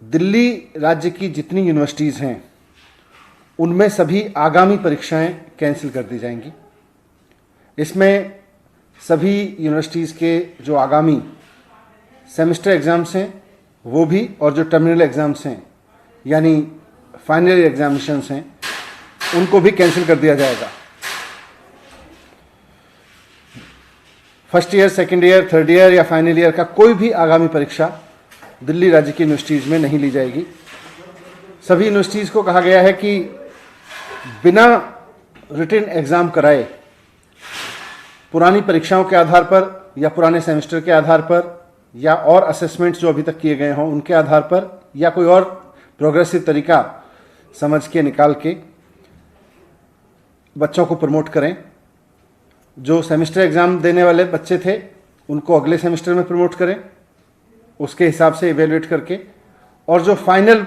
दिल्ली राज्य की जितनी यूनिवर्सिटीज़ हैं उनमें सभी आगामी परीक्षाएं कैंसिल कर दी जाएंगी। इसमें सभी यूनिवर्सिटीज़ के जो आगामी सेमेस्टर एग्ज़ाम्स हैं वो भी, और जो टर्मिनल एग्ज़ाम्स हैं यानी फाइनल एग्जामिनेशंस हैं उनको भी कैंसिल कर दिया जाएगा। First year, second year, third year या फाइनल ईयर का कोई भी आगामी परीक्षा दिल्ली राज्य की यूनिवर्सिटीज़ में नहीं ली जाएगी। सभी यूनिवर्सिटीज़ को कहा गया है कि बिना रिटन एग्ज़ाम कराए पुरानी परीक्षाओं के आधार पर या पुराने सेमेस्टर के आधार पर या और असेसमेंट्स जो अभी तक किए गए हों उनके आधार पर या कोई और प्रोग्रेसिव तरीका समझ के निकाल के बच्चों को प्रमोट करें। जो सेमेस्टर एग्ज़ाम देने वाले बच्चे थे उनको अगले सेमेस्टर में प्रमोट करें उसके हिसाब से इवेलुएट करके, और जो फाइनल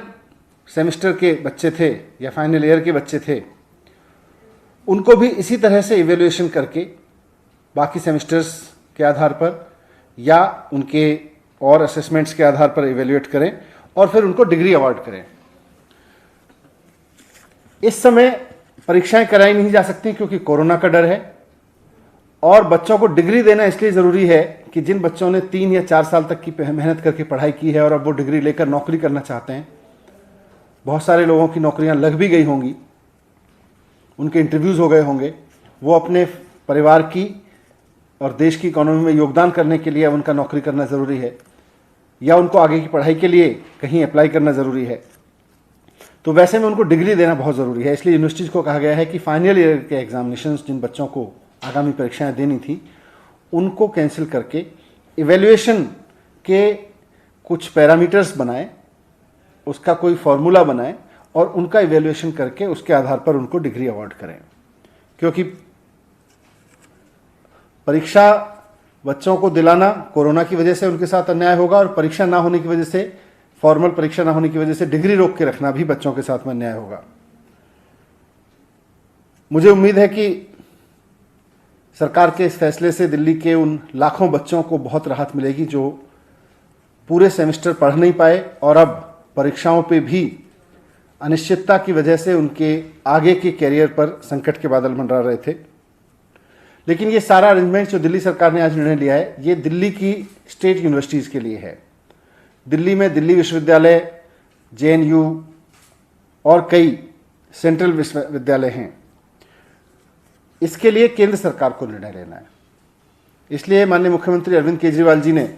सेमेस्टर के बच्चे थे या फाइनल ईयर के बच्चे थे उनको भी इसी तरह से इवेलुएशन करके बाकी सेमेस्टर्स के आधार पर या उनके और असेसमेंट्स के आधार पर इवेलुएट करें और फिर उनको डिग्री अवार्ड करें। इस समय परीक्षाएं कराई नहीं जा सकती क्योंकि कोरोना का डर है, और बच्चों को डिग्री देना इसलिए ज़रूरी है कि जिन बच्चों ने 3 या 4 साल तक की मेहनत करके पढ़ाई की है और अब वो डिग्री लेकर नौकरी करना चाहते हैं, बहुत सारे लोगों की नौकरियां लग भी गई होंगी, उनके इंटरव्यूज़ हो गए होंगे, वो अपने परिवार की और देश की इकोनॉमी में योगदान करने के लिए उनका नौकरी करना ज़रूरी है या उनको आगे की पढ़ाई के लिए कहीं अप्लाई करना ज़रूरी है। तो वैसे में उनको डिग्री देना बहुत ज़रूरी है। इसलिए यूनिवर्सिटीज़ को कहा गया है कि फाइनल ईयर के एग्जामिनेशंस जिन बच्चों को आगामी परीक्षाएं देनी थी उनको कैंसिल करके इवैल्यूएशन के कुछ पैरामीटर्स बनाएं, उसका कोई फार्मूला बनाएं और उनका इवैल्यूएशन करके उसके आधार पर उनको डिग्री अवार्ड करें। क्योंकि परीक्षा बच्चों को दिलाना कोरोना की वजह से उनके साथ अन्याय होगा, और परीक्षा ना होने की वजह से, फॉर्मल परीक्षा ना होने की वजह से डिग्री रोक के रखना भी बच्चों के साथ में अन्याय होगा। मुझे उम्मीद है कि सरकार के इस फैसले से दिल्ली के उन लाखों बच्चों को बहुत राहत मिलेगी जो पूरे सेमेस्टर पढ़ नहीं पाए और अब परीक्षाओं पे भी अनिश्चितता की वजह से उनके आगे के कैरियर पर संकट के बादल मंडरा रहे थे। लेकिन ये सारा अरेंजमेंट जो दिल्ली सरकार ने आज निर्णय लिया है ये दिल्ली की स्टेट यूनिवर्सिटीज़ के लिए है। दिल्ली में दिल्ली विश्वविद्यालय, JNU और कई सेंट्रल विश्वविद्यालय हैं। इसके लिए केंद्र सरकार को निर्णय लेना है। इसलिए माननीय मुख्यमंत्री अरविंद केजरीवाल जी ने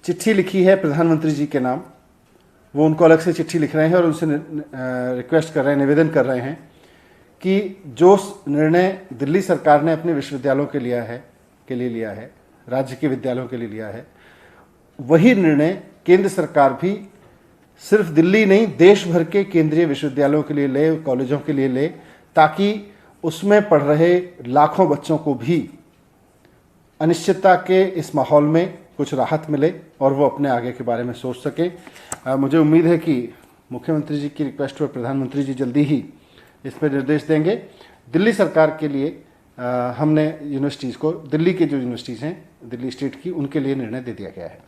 चिट्ठी लिखी है प्रधानमंत्री जी के नाम। वो उनको अलग से चिट्ठी लिख रहे हैं और उनसे रिक्वेस्ट कर रहे हैं, निवेदन कर रहे हैं कि जो निर्णय दिल्ली सरकार ने अपने विश्वविद्यालयों के लिए लिया है, राज्य के विद्यालयों के लिए लिया है, वही निर्णय केंद्र सरकार भी सिर्फ दिल्ली नहीं देश भर के केंद्रीय विश्वविद्यालयों के लिए ले, कॉलेजों के लिए ले, ताकि उसमें पढ़ रहे लाखों बच्चों को भी अनिश्चितता के इस माहौल में कुछ राहत मिले और वो अपने आगे के बारे में सोच सकें। मुझे उम्मीद है कि मुख्यमंत्री जी की रिक्वेस्ट पर प्रधानमंत्री जी जल्दी ही इस पर निर्देश देंगे। दिल्ली सरकार के लिए हमने यूनिवर्सिटीज़ को, दिल्ली के जो यूनिवर्सिटीज़ हैं दिल्ली स्टेट की, उनके लिए निर्णय दे दिया गया है।